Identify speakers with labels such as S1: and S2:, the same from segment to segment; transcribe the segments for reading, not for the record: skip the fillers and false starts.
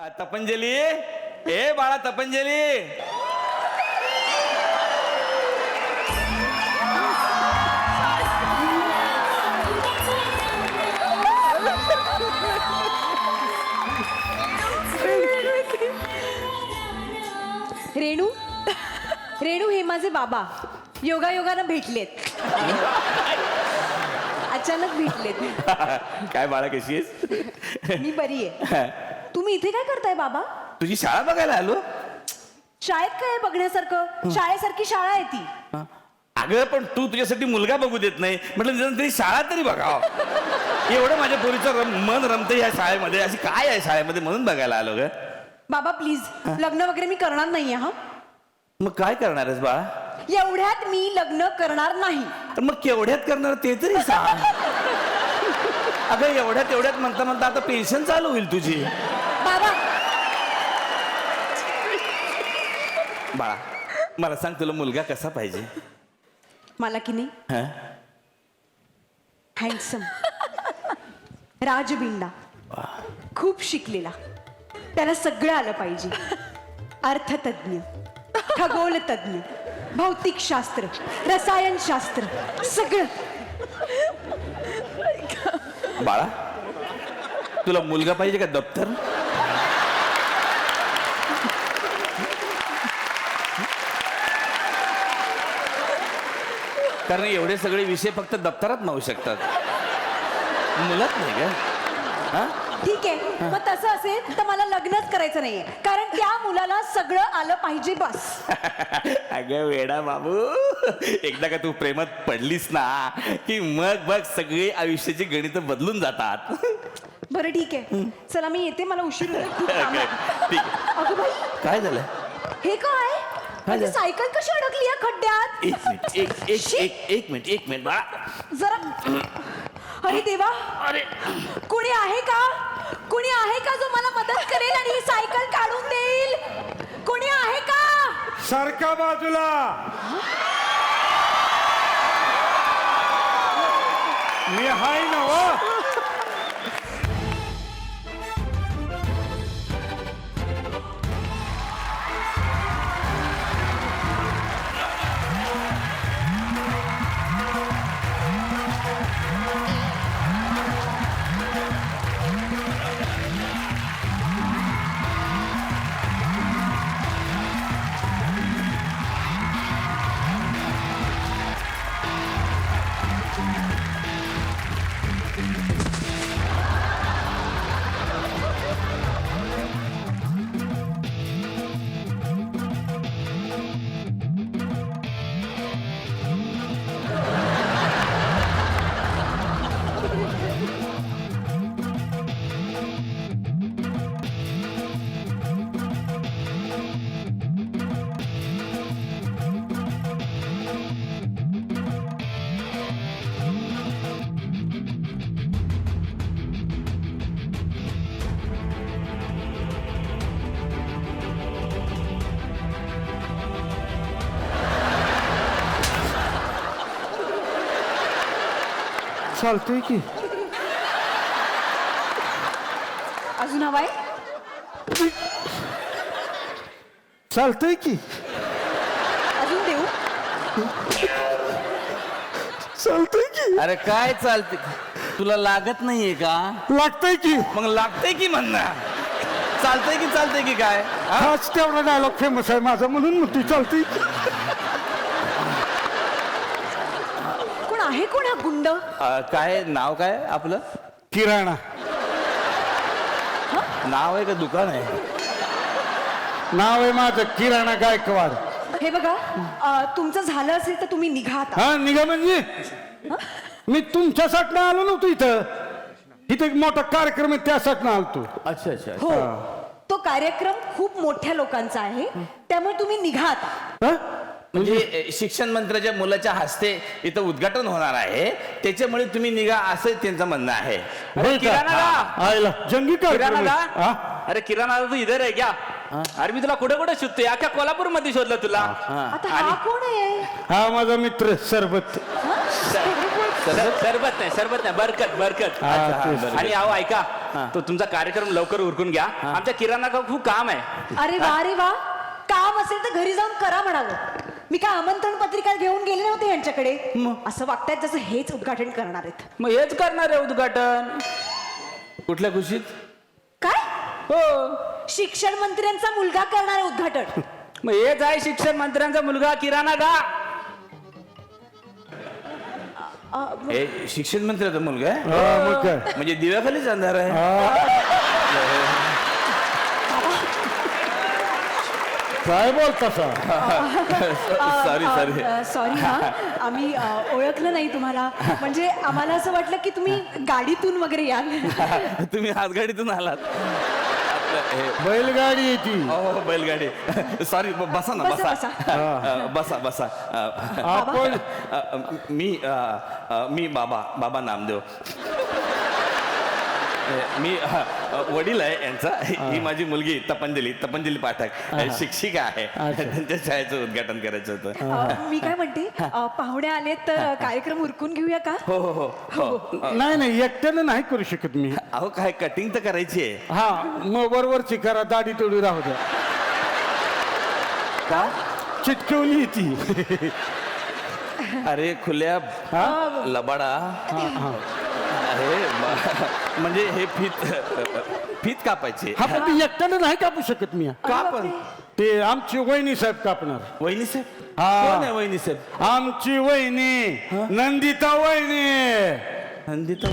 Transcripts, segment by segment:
S1: तपंजली, ए बाळा तपंजली.
S2: रेणू, रेणू हे माझे बाबा योगायोगानं भेटलेत. अचानक भेटलेत.
S1: काय बाळा कशी आहेस?
S2: मी बरी आहे. तुम्ही इथे काय करताय बाबा?
S1: तुझी शाळा बघायला आलो.
S2: शाळेत काय बघण्यासारखं? शाळेसारखी शाळा आहे ती.
S1: अगं पण तू तुझ्यासाठी मुलगा बघू देत नाही म्हटलं निदान तरी शाळा तरी बघावं. एवढं माझ्या पोरीचं मन रमतं या शाळेमध्ये. अशी काय आहे शाळेमध्ये म्हणून बघायला आलो ग.
S2: बाबा प्लीज, लग्न वगैरे मी करणार नाहीये. हा,
S1: मग काय करणार आहेस बाळा?
S2: एवढ्यात मी लग्न करणार नाही.
S1: तर मग केवढ्यात करणार ते तरी सांग. अगं एवढ्यात म्हणता म्हणता आता पेन्शन चालू होईल तुझी.
S2: बाबा
S1: बाळा मला सांग तुला मुलगा कसा पाहिजे?
S2: मला की नाही
S1: हा?
S2: हँडसम, राजबिंडा, खूप शिकलेला, त्याला सगळं आलं पाहिजे. अर्थतज्ञ, खगोलतज्ञ, भौतिकशास्त्र, रसायनशास्त्र, सगळं.
S1: बाळा तुला मुलगा पाहिजे का दप्तर? कारण एवढे सगळे विषय फक्त दप्तरात मावू शकतात, मुलात नाही का? हा?
S2: ठीक आहे, मग तसं असेल तर मला लग्नच करायचं नाहीये, कारण त्या मुलाला सगळं आलं पाहिजे बस.
S1: अगं वेडा बाबू, एकदा का तू प्रेमात पडलीस ना की मग बघ सगळी आयुष्याची गणित बदलून जातात.
S2: बरं ठीक आहे, चला मी येते, मला उशीर होतोय, खूप काम आहे.
S1: ठीक आहे.
S2: अगं बाई,
S1: काय झालं?
S2: हे काय? माझी सायकल कशी अडकली या खड्ड्यात?
S1: एक मिनिट बाळा.
S2: जरा, अरे देवा,
S1: अरे
S2: कोणी आहे का? कोणी आहे का जो मला मदत करेल आणि ही सायकल काढून देईल? कोणी आहे का?
S3: सारखा बाजूला. मी हाय ना व. चालतंय की.
S2: अजून हवाय?
S3: चालतंय की.
S2: अजून देऊ?
S3: चालतंय की.
S1: अरे काय चालते? तुला लागत नाहीये का?
S3: लागतंय की.
S1: मग लागतंय की म्हणणार. चालतंय की काय? हा?
S3: हाच तेवढा डायलॉग फेमस आहे माझा, म्हणून म्हणते चालतंय की.
S2: कोण आहे? कोण हा गुंड?
S1: काय नाव काय आपलं?
S3: किराणा.
S1: नाव आहे का दुकान आहे?
S3: नाव आहे माझं किराणा गायकवाड.
S2: हे बघा, तुमचं झालं असेल तर तुम्ही निघा आता.
S3: हा निघा म्हणजे मी तुमच्यासाठी आलो नव्हतो इथं. इथं एक मोठा कार्यक्रम आहे त्यासाठी आलतो.
S1: अच्छा.
S2: हो, तो कार्यक्रम खूप मोठ्या लोकांचा आहे, त्यामुळे तुम्ही निघा आता.
S3: हा?
S1: म्हणजे शिक्षण मंत्र्याच्या मुलाच्या हस्ते इथं उद्घाटन होणार आहे, त्याच्यामुळे तुम्ही निघा असं त्यांचं म्हणणं आहे.
S3: होय का?
S4: किराणा दा.
S3: आयला जंगी कार्यक्रम
S4: किराणा
S3: आहे.
S4: दा.
S3: हा?
S4: अरे किराणा दा, तू इधर आहे क्या? अरे मी तुला कुठे कुठे शोधतोय, अख्ख्या कोल्हापूर मध्ये शोधलं तुला.
S2: आता हा कोण आहे?
S3: हा माझा मित्र सरबत.
S4: सरबत नाही बरकत.
S3: हा, तेच.
S4: आणि अहो ऐका, तो तुमचा कार्यक्रम लवकर उरकून घ्या. आमच्या किराणा का खूप काम आहे.
S2: अरे वा काम असेल तर घरी जाऊन करा म्हणावं. मी काय आमंत्रण पत्रिका घेऊन गेले नव्हते यांच्याकडे. असं वागतायत जसं हेच उद्घाटन करणार आहेत.
S4: मग हेच करणार आहे उद्घाटन.
S1: कुठल्या खुशीत?
S2: काय
S4: हो,
S2: शिक्षण मंत्र्यांचा मुलगा करणार आहे उद्घाटन.
S4: मग हेच आहे शिक्षण मंत्र्यांचा मुलगा किराणा गा.
S1: हे शिक्षण मंत्र्याचा मुलगा आहे?
S3: हा, मग काय
S1: म्हणजे दिव्याखालीच अंधार आहे.
S3: काय बोलता सा
S1: सॉरी
S2: सॉरी हा आम्ही ओळखलं नाही तुम्हाला. म्हणजे आम्हाला असं वाटलं की तुम्ही गाडीतून वगैरे याल.
S1: तुम्ही हातगाडीतून आलात. आपलं हे
S3: बैलगाडी येते.
S1: हो बैलगाडी. सॉरी बसा ना
S2: बसा,
S1: बसा बसा बसा.
S3: आपण
S1: मी बाबा नामदेव. मी वडील आहे यांचा. ही माझी मुलगी तपंजली पाठक शिक्षिका आहे. त्यांच्या शाळेचं उद्घाटन करायचं होतं.
S2: मी काय म्हणते पाहुणे आलेत तर कार्यक्रम उरकून घेऊया का?
S1: हो हो हो.
S3: नाही एकट्यानं नाही करू शकत मी.
S1: अहो काय कटिंग तर करायची आहे.
S3: हा मग वरवरची करा, दाढी तेवढी राहू द्या.
S1: का?
S3: चिटकवली ती.
S1: अरे खुल्या लबाडा. अरे म्हणजे हे फीत कापायचे.
S3: हा पण ती एकट्यानं नाही कापू शकत मी.
S1: का पण?
S3: ते आमची वहिनी साहेब कापणार.
S1: वहिनी साहेब?
S3: हा.
S1: कोण आहे वहिनी साहेब?
S3: आमची वहिनी नंदिता वहिनी.
S1: नंदिता?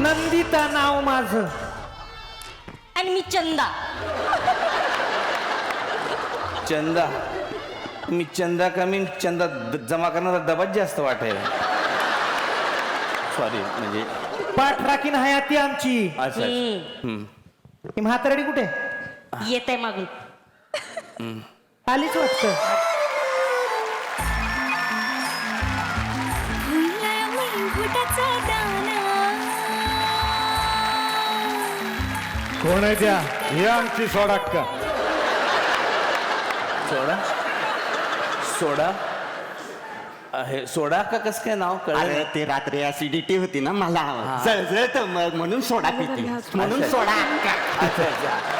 S5: नंदिता नाव माझं.
S2: आणि मी चंदा.
S1: चंदा? मी चंदा कमी चंदा जमा करण्याचा डबाच जास्त वाटेल. सॉरी म्हणजे
S5: पाठराखीन आहे ती आमची.
S1: अच्छा.
S5: ही म्हातारडी कुठे
S2: येत आहे मागून.
S5: आलीच वाटतं.
S3: कोण आहे त्या? ही आमची सोडाक्का.
S1: सोडा हे सोडा का कस काय नाव
S6: अरे
S1: कळलं?
S6: ते रात्री ऍसिडिटी होती ना मला. जळजळत मग म्हणून सोडा पिती म्हणून
S1: अच्छा.
S6: सोडा.
S1: अच्छा अच्छा.